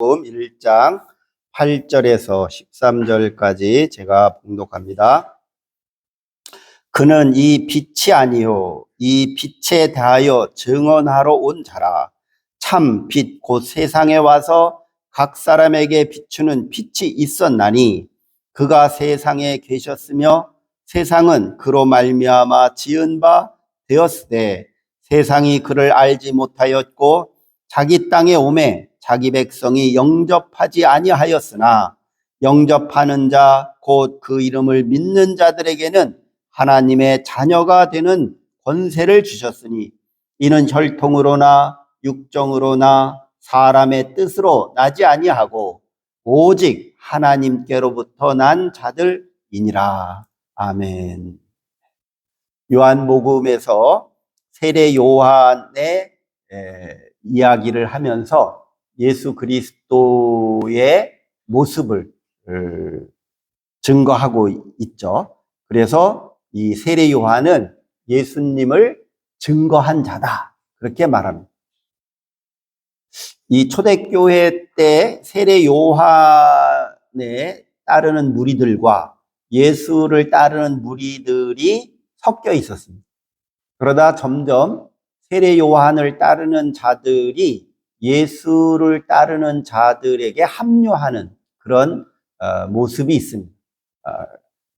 요한복음 1장 8절에서 13절까지 제가 봉독합니다. 그는 이 빛이 아니요 이 빛에 대하여 증언하러 온 자라. 참 빛 곧 세상에 와서 각 사람에게 비추는 빛이 있었나니 그가 세상에 계셨으며 세상은 그로 말미암아 지은 바 되었으되 세상이 그를 알지 못하였고 자기 땅에 오매 자기 백성이 영접하지 아니하였으나 영접하는 자 곧 그 이름을 믿는 자들에게는 하나님의 자녀가 되는 권세를 주셨으니 이는 혈통으로나 육정으로나 사람의 뜻으로 나지 아니하고 오직 하나님께로부터 난 자들이니라. 아멘. 요한복음에서 세례 요한의 이야기를 하면서 예수 그리스도의 모습을 증거하고 있죠. 그래서 이 세례 요한은 예수님을 증거한 자다, 그렇게 말합니다. 이 초대교회 때 세례 요한에 따르는 무리들과 예수를 따르는 무리들이 섞여 있었습니다. 그러다 점점 세례 요한을 따르는 자들이 예수를 따르는 자들에게 합류하는 그런 모습이 있습니다.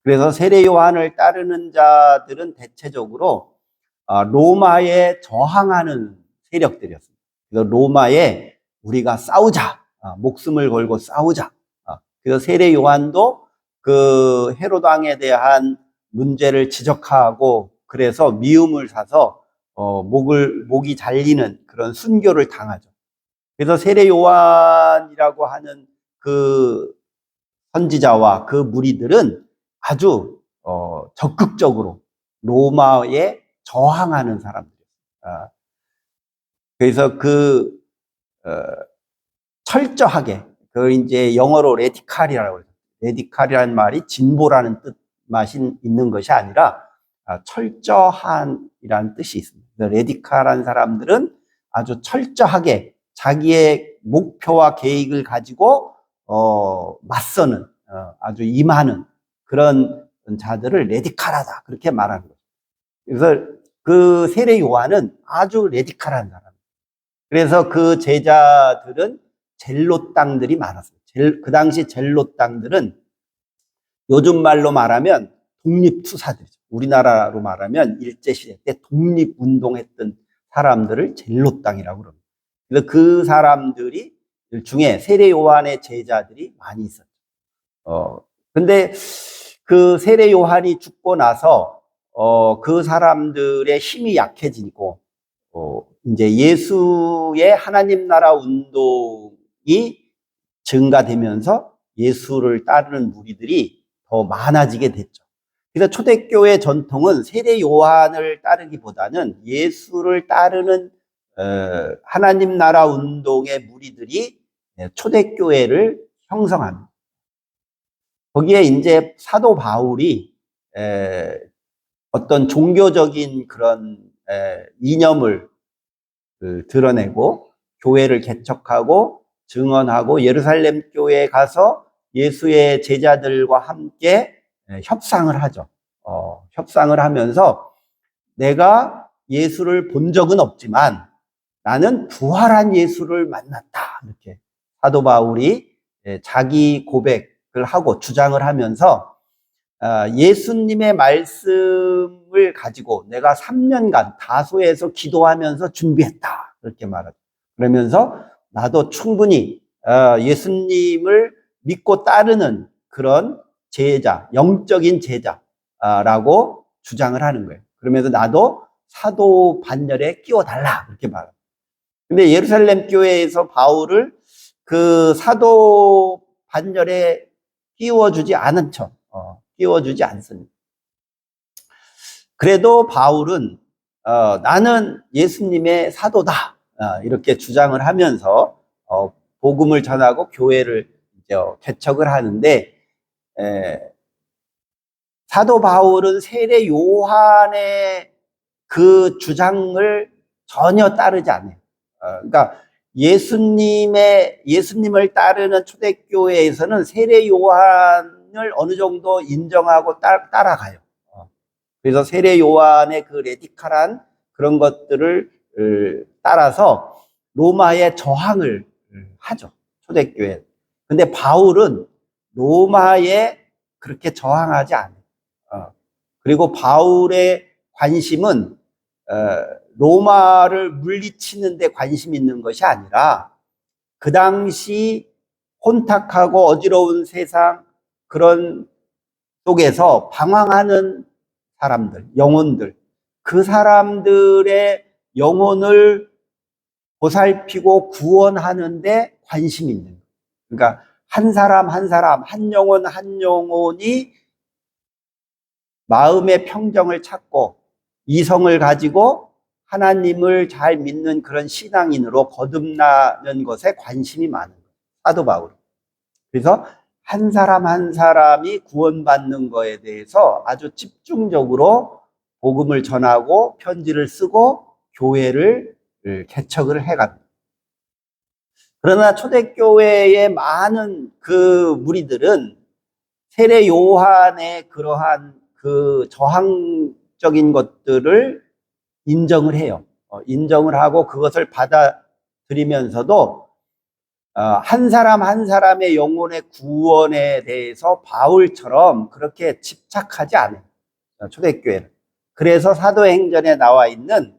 그래서 세례 요한을 따르는 자들은 대체적으로 로마에 저항하는 세력들이었습니다. 그래서 로마에 우리가 싸우자, 목숨을 걸고 싸우자. 그래서 세례 요한도 그 헤롯 왕에 대한 문제를 지적하고 그래서 미움을 사서 목이 잘리는 그런 순교를 당하죠. 그래서 세례 요한이라고 하는 그 선지자와 그 무리들은 아주 적극적으로 로마에 저항하는 사람들이에요. 그래서 철저하게 그 이제 영어로 레디칼이라고 그러죠. 레디칼이라는 말이 진보라는 맛이 있는 것이 아니라 철저한이라는 뜻이 있습니다. 레디칼한 사람들은 아주 철저하게 자기의 목표와 계획을 가지고 맞서는 아주 임하는 그런 자들을 레디칼하다, 그렇게 말하는 거죠. 그래서 그 세례 요한은 아주 레디칼한 사람. 그래서 그 제자들은 젤롯 당들이 많았어요. 그 당시 젤롯 당들은 요즘 말로 말하면 독립투사들이죠. 우리나라로 말하면 일제시대 때 독립운동했던 사람들을 젤롯 당이라고 그럽니다. 그래서 그 사람들이 중에 세례 요한의 제자들이 많이 있었죠. 근데 그 세례 요한이 죽고 나서 그 사람들의 힘이 약해지고 이제 예수의 하나님 나라 운동이 증가되면서 예수를 따르는 무리들이 더 많아지게 됐죠. 그래서 초대교회 전통은 세례 요한을 따르기보다는 예수를 따르는 하나님 나라 운동의 무리들이 초대교회를 형성합니다. 거기에 이제 사도 바울이 어떤 종교적인 그런 이념을 드러내고 교회를 개척하고 증언하고 예루살렘 교회에 가서 예수의 제자들과 함께 협상을 하죠. 협상을 하면서 내가 예수를 본 적은 없지만 나는 부활한 예수를 만났다, 이렇게 사도 바울이 자기 고백을 하고 주장을 하면서 예수님의 말씀을 가지고 내가 3년간 다소에서 기도하면서 준비했다, 그렇게 말하죠. 그러면서 나도 충분히 예수님을 믿고 따르는 그런 제자, 영적인 제자라고 주장을 하는 거예요. 그러면서 나도 사도 반열에 끼워달라, 그렇게 말합니다. 근데 예루살렘 교회에서 바울을 그 사도 반열에 끼워주지 않은 척, 끼워주지 않습니다. 그래도 바울은 나는 예수님의 사도다, 이렇게 주장을 하면서 복음을 전하고 교회를 이제 개척을 하는데 사도 바울은 세례 요한의 그 주장을 전혀 따르지 않아요. 그러니까 예수님을 따르는 초대교회에서는 세례 요한을 어느 정도 인정하고 따라가요. 그래서 세례 요한의 그 레디칼한 그런 것들을 따라서 로마에 저항을 하죠. 초대교회. 근데 바울은 로마에 그렇게 저항하지 않아요. 그리고 바울의 관심은 로마를 물리치는 데 관심 있는 것이 아니라 그 당시 혼탁하고 어지러운 세상 그런 속에서 방황하는 사람들, 영혼들, 그 사람들의 영혼을 보살피고 구원하는 데 관심이 있는 거예요. 그러니까 한 사람 한 사람, 한 영혼 한 영혼이 마음의 평정을 찾고 이성을 가지고 하나님을 잘 믿는 그런 신앙인으로 거듭나는 것에 관심이 많은 거예요. 사도 바울. 그래서 한 사람 한 사람이 구원받는 거에 대해서 아주 집중적으로 복음을 전하고 편지를 쓰고 교회를 개척을 해갑니다. 그러나 초대교회의 많은 그 무리들은 세례 요한의 그러한 그 저항적인 것들을 인정을 해요. 인정을 하고 그것을 받아들이면서도 한 사람 한 사람의 영혼의 구원에 대해서 바울처럼 그렇게 집착하지 않아요. 초대교회는. 그래서 사도행전에 나와 있는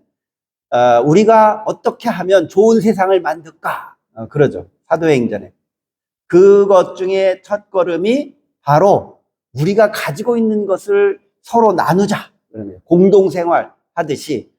우리가 어떻게 하면 좋은 세상을 만들까? 그러죠. 사도행전에. 그것 중에 첫 걸음이 바로 우리가 가지고 있는 것을 서로 나누자. 공동생활 하듯이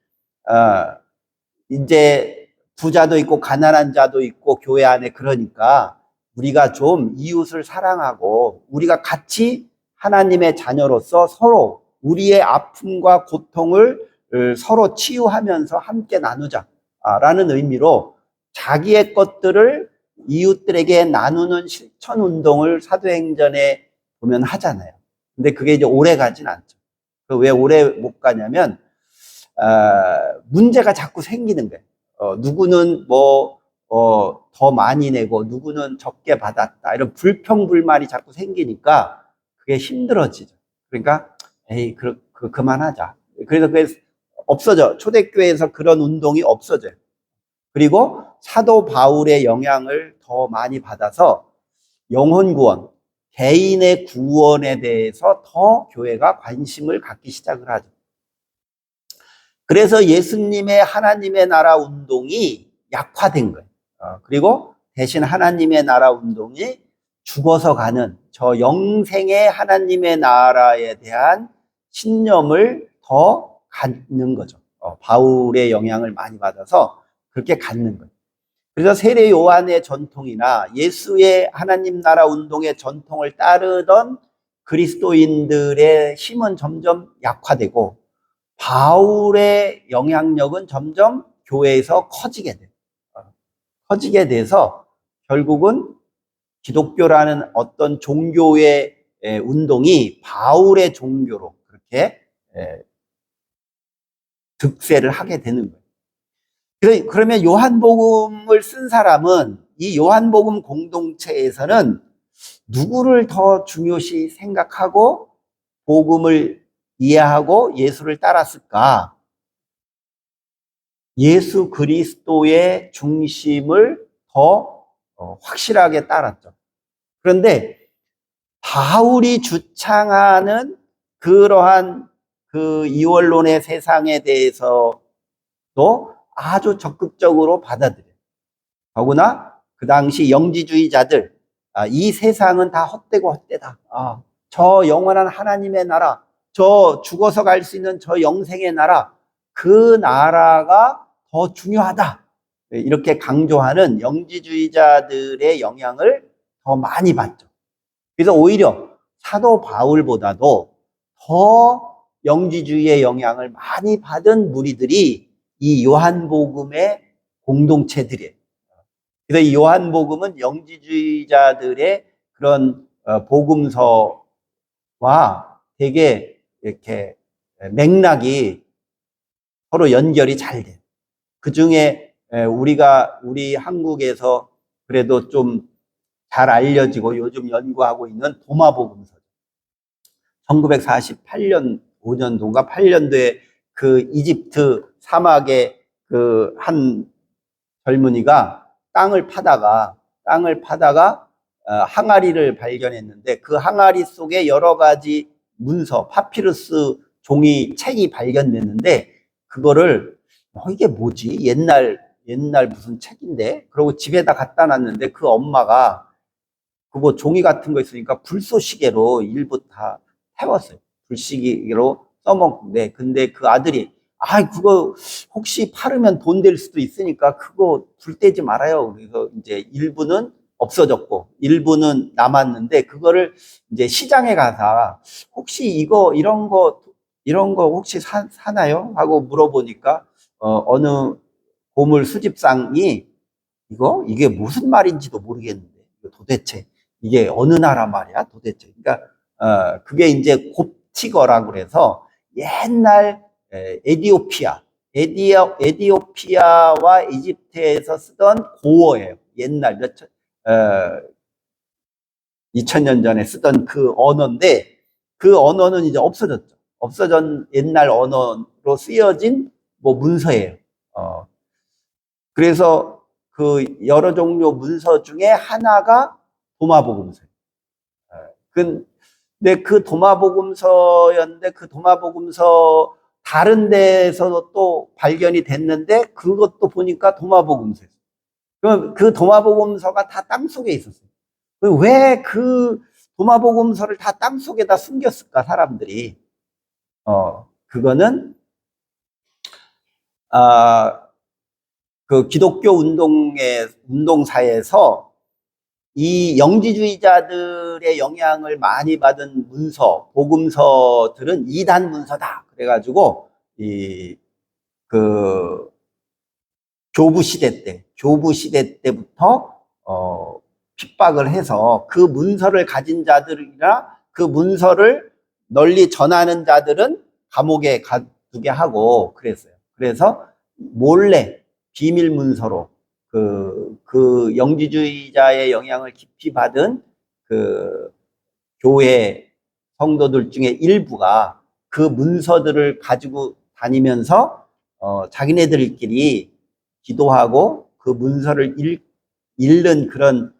이제 부자도 있고 가난한 자도 있고 교회 안에 그러니까 우리가 좀 이웃을 사랑하고 우리가 같이 하나님의 자녀로서 서로 우리의 아픔과 고통을 서로 치유하면서 함께 나누자라는 의미로 자기의 것들을 이웃들에게 나누는 실천 운동을 사도행전에 보면 하잖아요. 근데 그게 이제 오래 가진 않죠. 왜 오래 못 가냐면 문제가 자꾸 생기는 거예요. 누구는 더 많이 내고 누구는 적게 받았다. 이런 불평불만이 자꾸 생기니까 그게 힘들어지죠. 그러니까 에이 그만하자. 그래서 그게 없어져. 초대교회에서 그런 운동이 없어져요. 그리고 사도 바울의 영향을 더 많이 받아서 영혼 구원, 개인의 구원에 대해서 더 교회가 관심을 갖기 시작을 하죠. 그래서 예수님의 하나님의 나라 운동이 약화된 거예요. 그리고 대신 하나님의 나라 운동이 죽어서 가는 저 영생의 하나님의 나라에 대한 신념을 더 갖는 거죠. 바울의 영향을 많이 받아서 그렇게 갖는 거예요. 그래서 세례 요한의 전통이나 예수의 하나님 나라 운동의 전통을 따르던 그리스도인들의 힘은 점점 약화되고 바울의 영향력은 점점 교회에서 커지게 돼요. 커지게 돼서 결국은 기독교라는 어떤 종교의 운동이 바울의 종교로 그렇게 득세를 하게 되는 거예요. 그러면 요한복음을 쓴 사람은 이 요한복음 공동체에서는 누구를 더 중요시 생각하고 복음을 이해하고 예수를 따랐을까? 예수 그리스도의 중심을 더 확실하게 따랐죠. 그런데 바울이 주창하는 그러한 그 이원론의 세상에 대해서도 아주 적극적으로 받아들여요. 더구나 그 당시 영지주의자들, 이 세상은 다 헛되고 헛되다. 저 영원한 하나님의 나라, 저 죽어서 갈 수 있는 저 영생의 나라, 그 나라가 더 중요하다. 이렇게 강조하는 영지주의자들의 영향을 더 많이 받죠. 그래서 오히려 사도 바울보다도 더 영지주의의 영향을 많이 받은 무리들이 이 요한복음의 공동체들이에요. 그래서 이 요한복음은 영지주의자들의 그런 복음서와 되게 이렇게 맥락이 서로 연결이 잘 돼요. 그 중에 우리 한국에서 그래도 좀 잘 알려지고 요즘 연구하고 있는 도마복음서. 1948년, 5년도인가 8년도에 그 이집트 사막에 그 한 젊은이가 땅을 파다가 항아리를 발견했는데 그 항아리 속에 여러 가지 문서, 파피루스 종이 책이 발견됐는데 그거를 이게 뭐지? 옛날 무슨 책인데? 그러고 집에다 갖다 놨는데 그 엄마가 그거 종이 같은 거 있으니까 불쏘시개로 일부 다 태웠어요. 불쏘시개로 써먹는데 근데 그 아들이 그거 혹시 팔으면 돈 될 수도 있으니까 그거 불 떼지 말아요. 그래서 이제 일부는 없어졌고 일부는 남았는데 그거를 이제 시장에 가서 혹시 이런 거 혹시 사나요? 하고 물어보니까 어느 보물 수집상이 이게 무슨 말인지도 모르겠는데 도대체 이게 어느 나라 말이야 도대체. 그러니까 그게 이제 곱티거라고 그래서 옛날 에디오피아와 이집트에서 쓰던 고어예요. 옛날 2000년 전에 쓰던 그 언어인데 그 언어는 이제 없어졌죠. 없어진 옛날 언어로 쓰여진 뭐 문서예요. 그래서 그 여러 종류 문서 중에 하나가 도마복음서예요. 근데 그 도마복음서였는데 그 도마복음서 다른 데서 또 발견이 됐는데 그것도 보니까 도마복음서였어요. 그럼 그 도마복음서가 다 땅속에 있었어요. 왜 그 도마복음서를 다 땅속에다 숨겼을까 사람들이? 그거는 그 기독교 운동사에서 이 영지주의자들의 영향을 많이 받은 복음서들은 이단 문서다. 그래가지고, 교부 시대 때부터, 핍박을 해서 그 문서를 가진 자들이나 그 문서를 널리 전하는 자들은 감옥에 가두게 하고 그랬어요. 그래서 몰래 비밀 문서로 그 영지주의자의 영향을 깊이 받은 그 교회 성도들 중에 일부가 그 문서들을 가지고 다니면서 자기네들끼리 기도하고 그 문서를 읽는 그런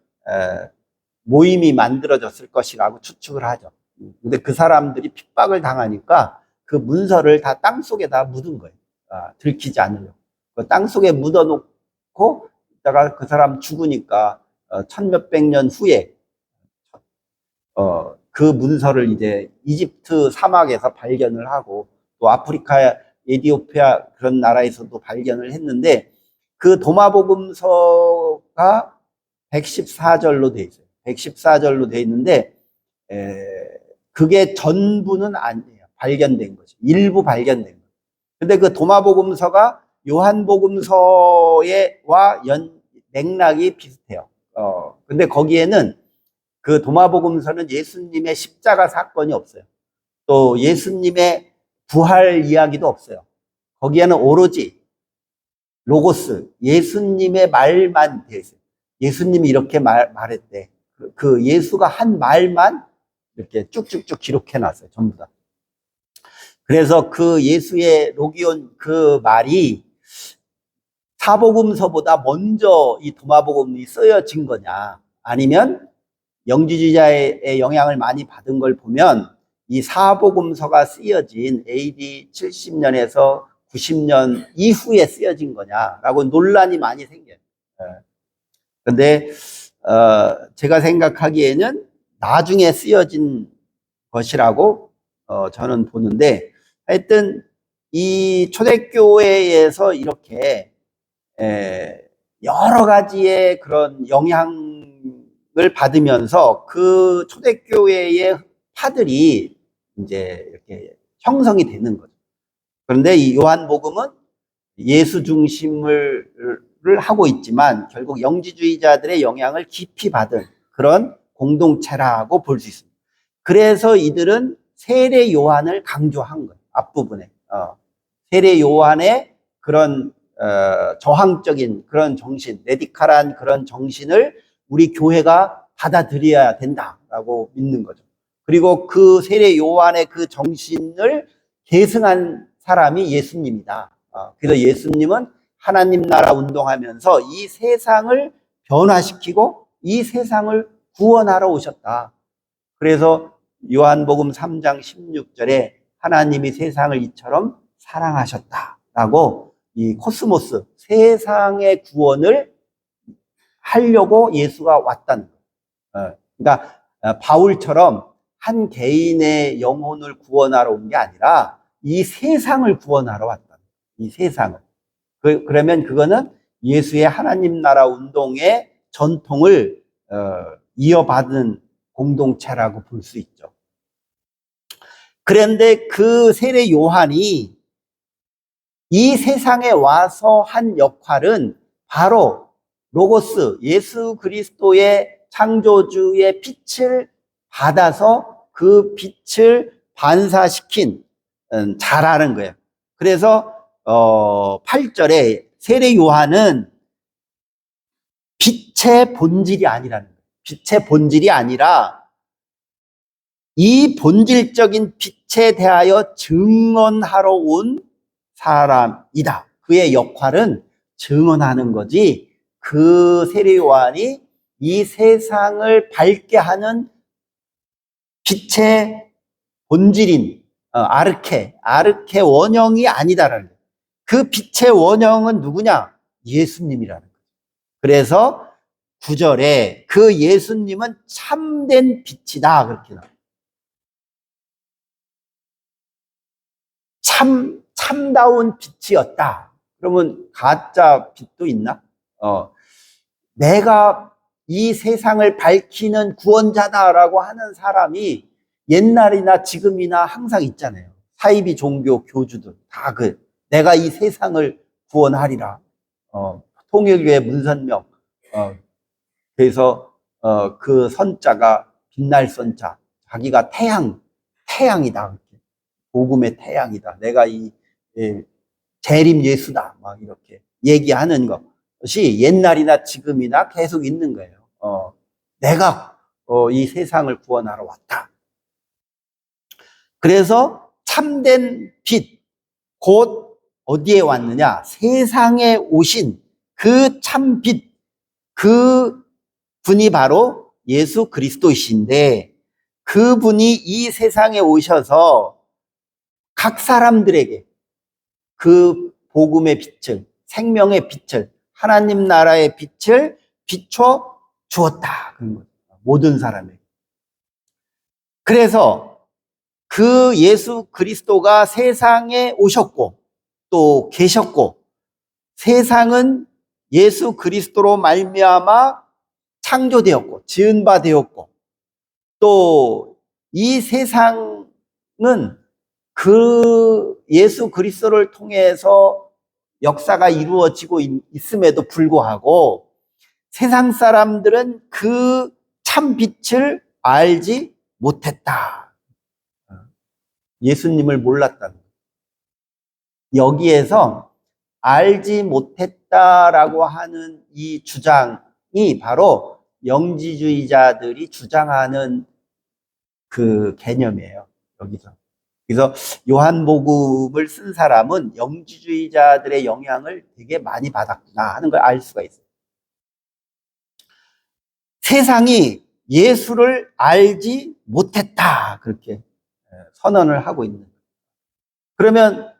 모임이 만들어졌을 것이라고 추측을 하죠. 근데 그 사람들이 핍박을 당하니까 그 문서를 다 땅속에다 묻은 거예요. 들키지 않으려고. 그 땅속에 묻어놓고 있다가 그 사람 죽으니까 천몇백 년 후에 그 문서를 이제 이집트 사막에서 발견을 하고 또 아프리카, 에디오피아 그런 나라에서도 발견을 했는데 그 도마복음서가 114절로 돼 있어요. 114절로 돼 있는데 그게 전부는 아니에요. 발견된 거죠. 일부 발견된 거예요. 근데 그 도마복음서가 요한복음서와 맥락이 비슷해요. 근데 거기에는 그 도마복음서는 예수님의 십자가 사건이 없어요. 또 예수님의 부활 이야기도 없어요. 거기에는 오로지 로고스, 예수님의 말만 되어 있어요. 예수님이 이렇게 말했대. 그 예수가 한 말만 이렇게 쭉쭉쭉 기록해 놨어요. 전부 다. 그래서 그 예수의 로기온 그 말이 사복음서보다 먼저 이 도마복음이 쓰여진 거냐, 아니면 영지주의자의 영향을 많이 받은 걸 보면 이 사복음서가 쓰여진 AD 70년에서 90년 이후에 쓰여진 거냐라고 논란이 많이 생겨요. 그런데 제가 생각하기에는 나중에 쓰여진 것이라고 저는 보는데, 하여튼 이 초대교회에서 이렇게 여러 가지의 그런 영향을 받으면서 그 초대교회의 파들이 이제 이렇게 형성이 되는 거죠. 그런데 이 요한복음은 예수 중심을 하고 있지만 결국 영지주의자들의 영향을 깊이 받은 그런 공동체라고 볼 수 있습니다. 그래서 이들은 세례 요한을 강조한 거예요. 앞부분에 세례 요한의 그런 저항적인 그런 정신, 레디칼한 그런 정신을 우리 교회가 받아들여야 된다라고 믿는 거죠. 그리고 그 세례 요한의 그 정신을 계승한 사람이 예수님이다. 그래서 예수님은 하나님 나라 운동하면서 이 세상을 변화시키고 이 세상을 구원하러 오셨다. 그래서 요한복음 3장 16절에 하나님이 세상을 이처럼 사랑하셨다라고 이 코스모스, 세상의 구원을 하려고 예수가 왔다는 거예요. 그러니까 바울처럼 한 개인의 영혼을 구원하러 온 게 아니라 이 세상을 구원하러 왔다. 이 세상을. 그러면 그거는 예수의 하나님 나라 운동의 전통을 이어받은 공동체라고 볼 수 있죠. 그런데 그 세례 요한이 이 세상에 와서 한 역할은 바로 로고스, 예수 그리스도의 창조주의 빛을 받아서 그 빛을 반사시킨 자라는 거예요. 그래서 8절에 세례 요한은 빛의 본질이 아니라는 거예요. 빛의 본질이 아니라 이 본질적인 빛에 대하여 증언하러 온 사람이다. 그의 역할은 증언하는 거지, 그 세례 요한이 이 세상을 밝게 하는 빛의 본질인 아르케 원형이 아니다라는 거예요. 그 빛의 원형은 누구냐? 예수님이라는 거예요. 그래서 9절에 그 예수님은 참된 빛이다, 그렇게 나와요. 참다운 빛이었다. 그러면 가짜 빛도 있나? 내가 이 세상을 밝히는 구원자다라고 하는 사람이 옛날이나 지금이나 항상 있잖아요. 사이비 종교 교주들 다 내가 이 세상을 구원하리라. 통일교회 문선명, 그래서 그 선자가 빛날 선자, 자기가 태양이다. 복음의 태양이다. 내가 이 재림 예수다. 막 이렇게 얘기하는 것이 옛날이나 지금이나 계속 있는 거예요. 내가 이 세상을 구원하러 왔다. 그래서 참된 빛, 곧 어디에 왔느냐? 세상에 오신 그 참빛, 그 분이 바로 예수 그리스도이신데, 그분이 이 세상에 오셔서 각 사람들에게 그 복음의 빛을, 생명의 빛을, 하나님 나라의 빛을 비춰 주었다. 모든 사람에게. 그래서 그 예수 그리스도가 세상에 오셨고 또 계셨고, 세상은 예수 그리스도로 말미암아 창조되었고 지은 바 되었고, 또 이 세상은 그 예수 그리스도를 통해서 역사가 이루어지고 있음에도 불구하고 세상 사람들은 그 참 빛을 알지 못했다. 예수님을 몰랐다는 거예요. 여기에서 알지 못했다라고 하는 이 주장이 바로 영지주의자들이 주장하는 그 개념이에요. 여기서. 그래서 요한복음을 쓴 사람은 영지주의자들의 영향을 되게 많이 받았구나 하는 걸 알 수가 있어요. 세상이 예수를 알지 못했다, 그렇게 선언을 하고 있는 거예요. 그러면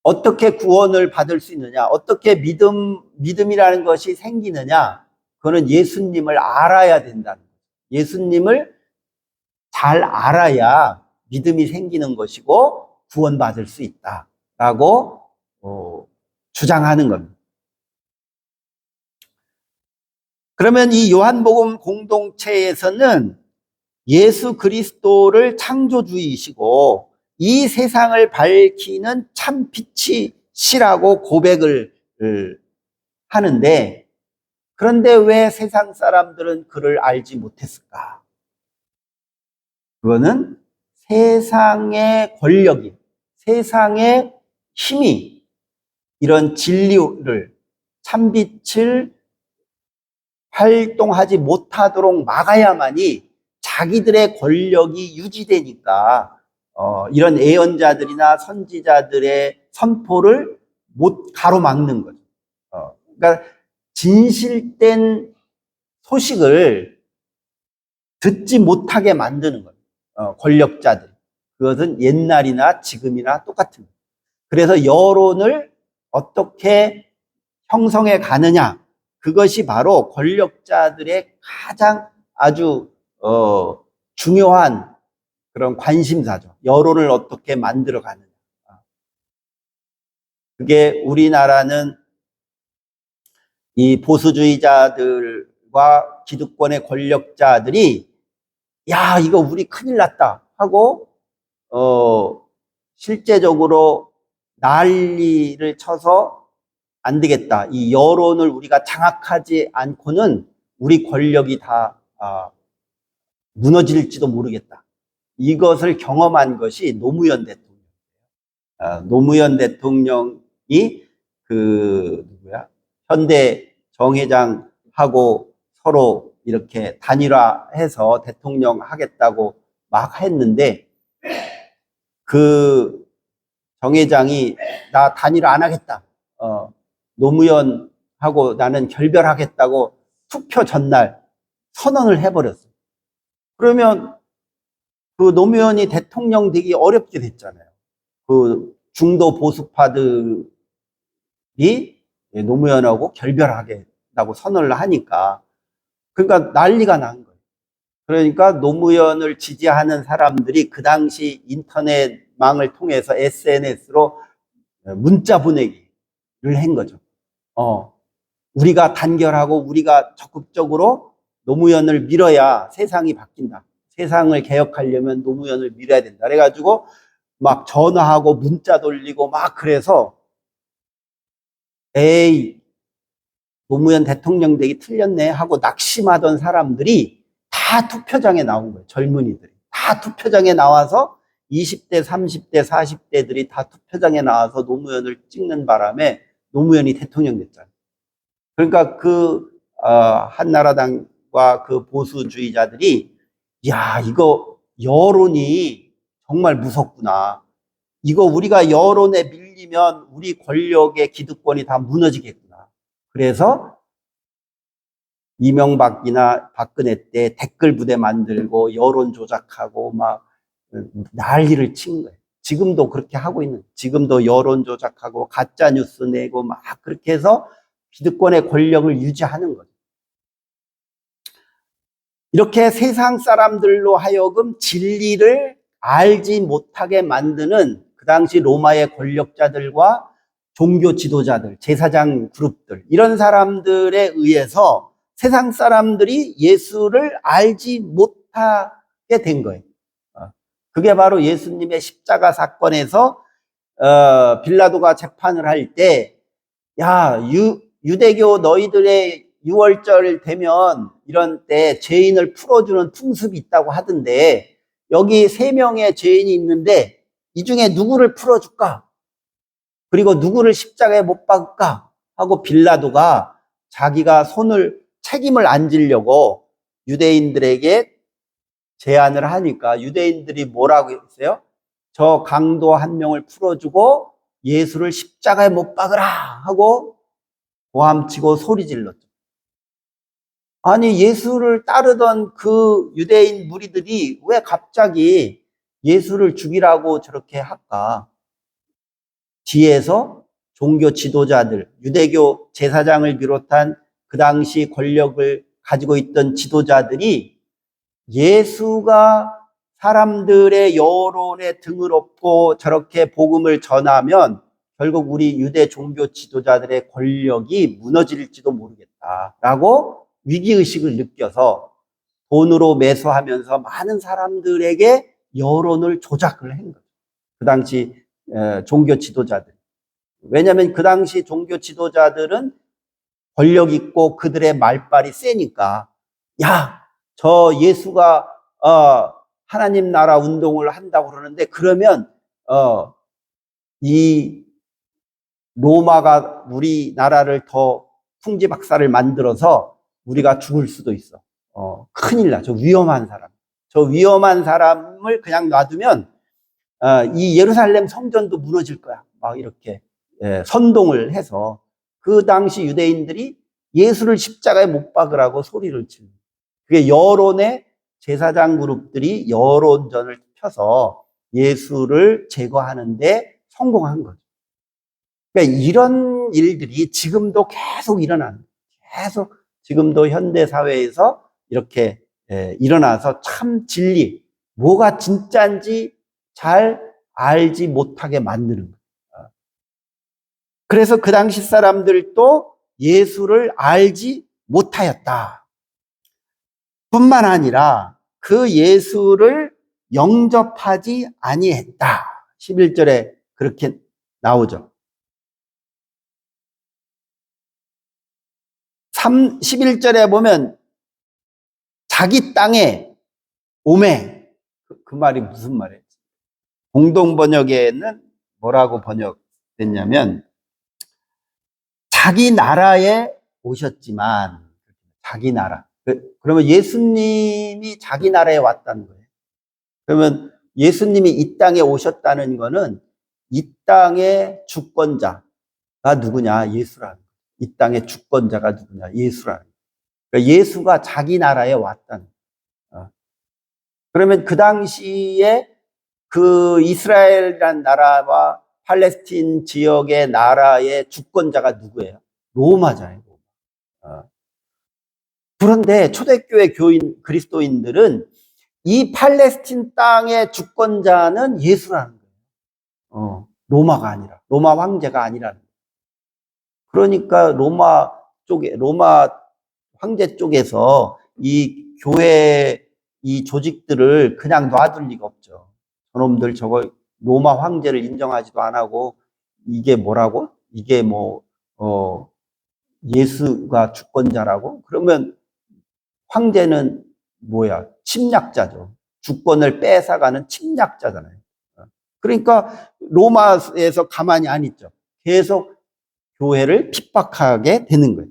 어떻게 구원을 받을 수 있느냐? 어떻게 믿음이라는 것이 생기느냐? 그거는 예수님을 알아야 된다는 거예요. 예수님을 잘 알아야 믿음이 생기는 것이고 구원받을 수 있다라고 주장하는 겁니다. 그러면 이 요한복음 공동체에서는 예수 그리스도를 창조주이시고 이 세상을 밝히는 참빛이시라고 고백을 하는데, 그런데 왜 세상 사람들은 그를 알지 못했을까? 그거는 세상의 권력이, 세상의 힘이 이런 진리를, 참빛을 활동하지 못하도록 막아야만이 자기들의 권력이 유지되니까 이런 예언자들이나 선지자들의 선포를 못 가로막는 거죠. 그러니까 진실된 소식을 듣지 못하게 만드는 거예요. 권력자들. 그것은 옛날이나 지금이나 똑같은 거예요. 그래서 여론을 어떻게 형성해 가느냐, 그것이 바로 권력자들의 가장 아주 중요한 그런 관심사죠. 여론을 어떻게 만들어 가느냐. 그게 우리나라는 이 보수주의자들과 기득권의 권력자들이 야, 이거 우리 큰일 났다 하고 실제적으로 난리를 쳐서 안 되겠다. 이 여론을 우리가 장악하지 않고는 우리 권력이 다 무너질지도 모르겠다. 이것을 경험한 것이 노무현 대통령. 노무현 대통령이 현대 정회장하고 서로 이렇게 단일화해서 대통령 하겠다고 막 했는데 그 정회장이 나 단일화 안 하겠다. 노무현하고 나는 결별하겠다고 투표 전날 선언을 해버렸어요. 그러면 그 노무현이 대통령 되기 어렵게 됐잖아요. 그 중도 보수파들이 노무현하고 결별하겠다고 선언을 하니까 그러니까 난리가 난 거예요. 그러니까 노무현을 지지하는 사람들이 그 당시 인터넷망을 통해서 SNS로 문자 보내기를 한 거죠. 우리가 단결하고 우리가 적극적으로 노무현을 밀어야 세상이 바뀐다. 세상을 개혁하려면 노무현을 밀어야 된다. 그래가지고 막 전화하고 문자 돌리고 막 그래서 에이, 노무현 대통령 되기 틀렸네 하고 낙심하던 사람들이 다 투표장에 나온 거예요. 젊은이들이. 다 투표장에 나와서 20대, 30대, 40대들이 다 투표장에 나와서 노무현을 찍는 바람에 노무현이 대통령 됐잖아요. 그러니까 한나라당과 그 보수주의자들이 야, 이거 여론이 정말 무섭구나. 이거 우리가 여론에 밀리면 우리 권력의 기득권이 다 무너지겠구나. 그래서 이명박이나 박근혜 때 댓글 부대 만들고 여론 조작하고 막 난리를 친 거예요. 지금도 그렇게 하고 있는, 지금도 여론 조작하고 가짜 뉴스 내고 막 그렇게 해서 기득권의 권력을 유지하는 거죠. 이렇게 세상 사람들로 하여금 진리를 알지 못하게 만드는 그 당시 로마의 권력자들과 종교 지도자들, 제사장 그룹들, 이런 사람들에 의해서 세상 사람들이 예수를 알지 못하게 된 거예요. 그게 바로 예수님의 십자가 사건에서 빌라도가 재판을 할 때, 야, 유대교 너희들의 유월절 되면 이런 때 죄인을 풀어주는 풍습이 있다고 하던데 여기 3명의 죄인이 있는데 이 중에 누구를 풀어줄까? 그리고 누구를 십자가에 못 박을까? 하고 빌라도가 자기가 책임을 안 지려고 유대인들에게 제안을 하니까 유대인들이 뭐라고 했어요? 저 강도 한 명을 풀어주고 예수를 십자가에 못 박으라 하고 고함치고 소리 질렀죠. 아니, 예수를 따르던 그 유대인 무리들이 왜 갑자기 예수를 죽이라고 저렇게 할까? 뒤에서 종교 지도자들, 유대교 제사장을 비롯한 그 당시 권력을 가지고 있던 지도자들이 예수가 사람들의 여론에 등을 업고 저렇게 복음을 전하면 결국 우리 유대 종교 지도자들의 권력이 무너질지도 모르겠다라고 위기의식을 느껴서 돈으로 매수하면서 많은 사람들에게 여론을 조작을 한 거죠. 그 당시 종교 지도자들. 왜냐하면 그 당시 종교 지도자들은 권력 있고 그들의 말발이 세니까 야, 저 예수가 하나님 나라 운동을 한다고 그러는데 그러면 이 로마가 우리나라를 더 풍지박산을 만들어서 우리가 죽을 수도 있어. 큰일 나. 저 위험한 사람. 저 위험한 사람을 그냥 놔두면 이 예루살렘 성전도 무너질 거야. 막 이렇게 선동을 해서 그 당시 유대인들이 예수를 십자가에 못 박으라고 소리를 치는. 그게 여론의 제사장 그룹들이 여론전을 펴서 예수를 제거하는데 성공한 거죠. 그러니까 이런 일들이 지금도 계속 일어나는, 계속 지금도 현대 사회에서 이렇게 일어나서 참 진리, 뭐가 진짜인지 잘 알지 못하게 만드는 거예요. 그래서 그 당시 사람들도 예수를 알지 못하였다. 뿐만 아니라 그 예수를 영접하지 아니했다. 11절에 그렇게 나오죠. 11절에 보면 자기 땅에 오매. 그 말이 무슨 말이에요? 공동번역에는 뭐라고 번역됐냐면 자기 나라에 오셨지만, 자기 나라. 그러면 예수님이 자기 나라에 왔다는 거예요. 그러면 예수님이 이 땅에 오셨다는 거는 이 땅의 주권자가 누구냐? 예수라는 거예요. 이 땅의 주권자가 누구냐? 예수라는 거예요. 그러니까 예수가 자기 나라에 왔다는 거예요. 그러면 그 당시에 그 이스라엘이라는 나라와 팔레스틴 지역의 나라의 주권자가 누구예요? 로마잖아요. 그런데 초대교회 교인, 그리스도인들은 이 팔레스틴 땅의 주권자는 예수라는 거예요. 로마가 아니라, 로마 황제가 아니라는 거예요. 그러니까 로마 황제 쪽에서 이 교회, 이 조직들을 그냥 놔둘 리가 없죠. 저놈들 저거 로마 황제를 인정하지도 안 하고, 이게 뭐라고? 이게 예수가 주권자라고? 그러면 황제는 뭐야? 침략자죠. 주권을 뺏어가는 침략자잖아요. 그러니까 로마에서 가만히 안 있죠. 계속 교회를 핍박하게 되는 거예요.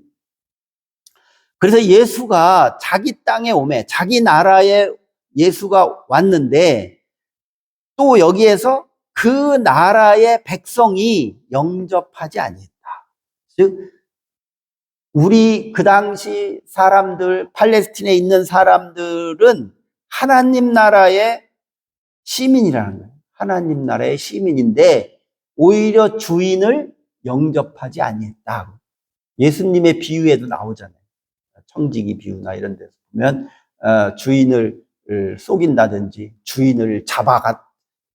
그래서 예수가 자기 땅에 오매, 자기 나라에 예수가 왔는데 또 여기에서 그 나라의 백성이 영접하지 아니했다. 즉 우리 그 당시 사람들, 팔레스틴에 있는 사람들은 하나님 나라의 시민이라는 거예요. 하나님 나라의 시민인데 오히려 주인을 영접하지 아니했다. 예수님의 비유에도 나오잖아요. 청지기 비유나 이런 데서 보면 주인을 속인다든지 주인을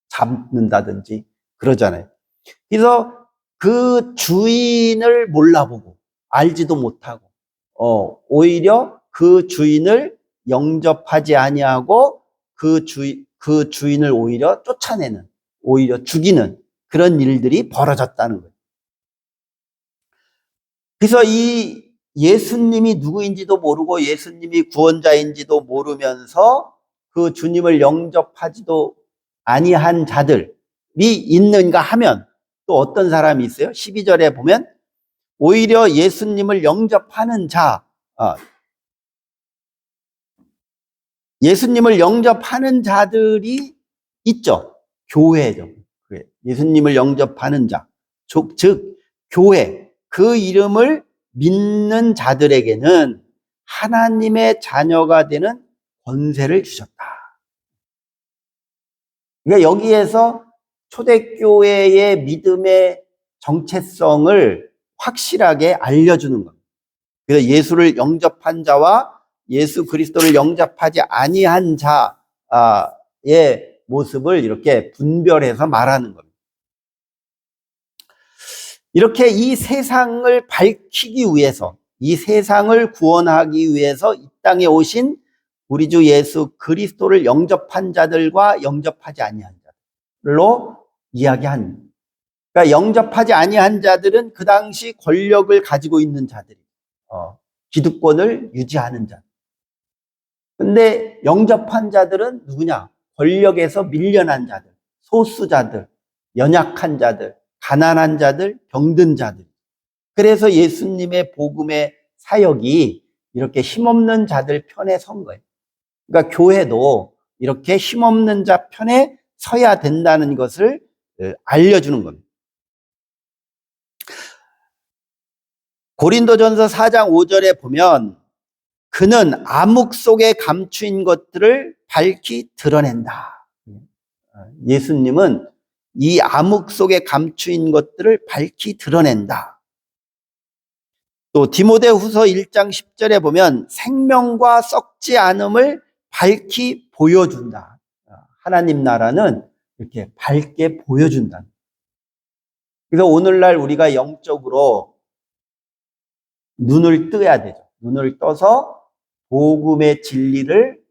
잡는다든지 그러잖아요. 그래서 그 주인을 몰라보고 알지도 못하고 오히려 그 주인을 영접하지 아니하고 그 주인을 오히려 쫓아내는, 오히려 죽이는 그런 일들이 벌어졌다는 거예요. 그래서 이 예수님이 누구인지도 모르고 예수님이 구원자인지도 모르면서 그 주님을 영접하지도 아니한 자들이 있는가 하면 또 어떤 사람이 있어요? 12절에 보면 오히려 예수님을 영접하는 예수님을 영접하는 자들이 있죠. 교회죠. 예수님을 영접하는 자, 즉 교회, 그 이름을 믿는 자들에게는 하나님의 자녀가 되는 권세를 주셨다. 그러니까 여기에서 초대교회의 믿음의 정체성을 확실하게 알려주는 겁니다. 그래서 예수를 영접한 자와 예수 그리스도를 영접하지 아니한 자의 모습을 이렇게 분별해서 말하는 겁니다. 이렇게 이 세상을 밝히기 위해서, 이 세상을 구원하기 위해서 이 땅에 오신 우리 주 예수 그리스도를 영접한 자들과 영접하지 아니한 자들로 이야기한. 그러니까 영접하지 아니한 자들은 그 당시 권력을 가지고 있는 자들이, 기득권을 유지하는 자. 근데 영접한 자들은 누구냐? 권력에서 밀려난 자들, 소수자들, 연약한 자들, 가난한 자들, 병든 자들. 그래서 예수님의 복음의 사역이 이렇게 힘없는 자들 편에 선 거예요. 그러니까 교회도 이렇게 힘없는 자 편에 서야 된다는 것을 알려주는 겁니다. 고린도전서 4장 5절에 보면 그는 암흑 속에 감추인 것들을 밝히 드러낸다. 예수님은 이 암흑 속에 감추인 것들을 밝히 드러낸다. 또 디모데후서 1장 10절에 보면 생명과 썩지 않음을 밝히 보여준다. 하나님 나라는 이렇게 밝게 보여준다. 그래서 오늘날 우리가 영적으로 눈을 떠야 되죠. 눈을 떠서 복음의 진리를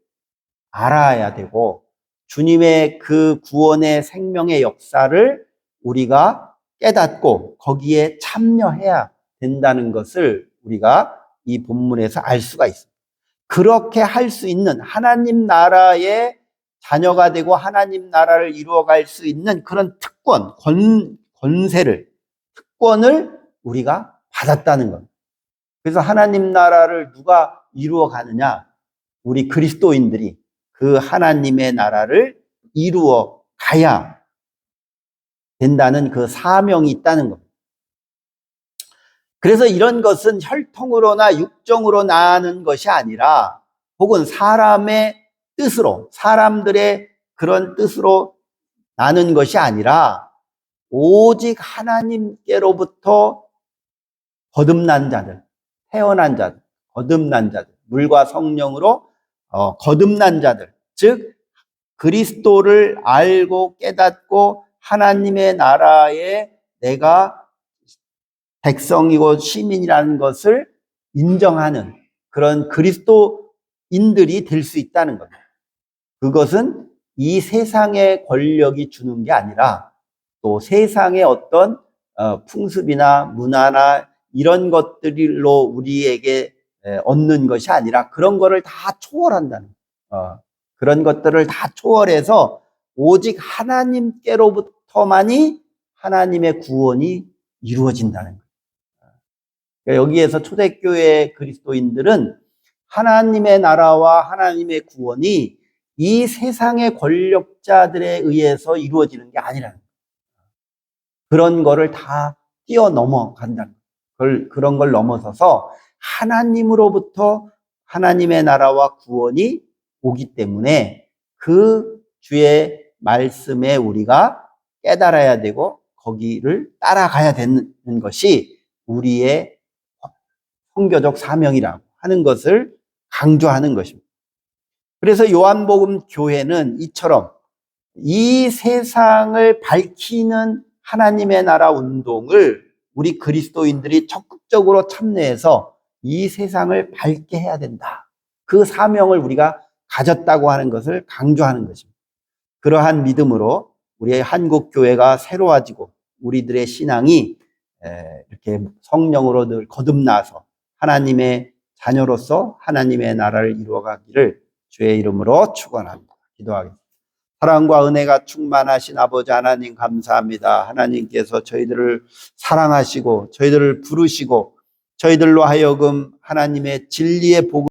알아야 되고 주님의 그 구원의 생명의 역사를 우리가 깨닫고 거기에 참여해야 된다는 것을 우리가 이 본문에서 알 수가 있습니다. 그렇게 할 수 있는 하나님 나라의 자녀가 되고 하나님 나라를 이루어갈 수 있는 그런 특권을 우리가 받았다는 겁니다. 그래서 하나님 나라를 누가 이루어 가느냐? 우리 그리스도인들이 그 하나님의 나라를 이루어 가야 된다는 그 사명이 있다는 겁니다. 그래서 이런 것은 혈통으로나 육정으로 나는 것이 아니라 혹은 사람의 뜻으로, 사람들의 그런 뜻으로 나는 것이 아니라 오직 하나님께로부터 거듭난 자들, 태어난 자들, 거듭난 자들, 물과 성령으로 거듭난 자들, 즉 그리스도를 알고 깨닫고 하나님의 나라에 내가 백성이고 시민이라는 것을 인정하는 그런 그리스도인들이 될 수 있다는 겁니다. 그것은 이 세상의 권력이 주는 게 아니라 또 세상의 어떤 풍습이나 문화나 이런 것들로 우리에게 얻는 것이 아니라 그런 거를 다 초월한다는 그런 것들을 다 초월해서 오직 하나님께로부터만이 하나님의 구원이 이루어진다는 거예요. 그러니까 여기에서 초대교회 그리스도인들은 하나님의 나라와 하나님의 구원이 이 세상의 권력자들에 의해서 이루어지는 게 아니라는 거예요. 그런 거를 다 뛰어넘어간다는 거예요. 그런 걸 넘어서서 하나님으로부터 하나님의 나라와 구원이 오기 때문에 그 주의 말씀에 우리가 깨달아야 되고 거기를 따라가야 되는 것이 우리의 선교적 사명이라고 하는 것을 강조하는 것입니다. 그래서 요한복음 교회는 이처럼 이 세상을 밝히는 하나님의 나라 운동을 우리 그리스도인들이 적극적으로 참여해서 이 세상을 밝게 해야 된다. 그 사명을 우리가 가졌다고 하는 것을 강조하는 것입니다. 그러한 믿음으로 우리의 한국 교회가 새로워지고 우리들의 신앙이 이렇게 성령으로 늘 거듭나서 하나님의 자녀로서 하나님의 나라를 이루어가기를 주의 이름으로 축원합니다. 기도하겠습니다. 사랑과 은혜가 충만하신 아버지 하나님 감사합니다. 하나님께서 저희들을 사랑하시고 저희들을 부르시고 저희들로 하여금 하나님의 진리의 복음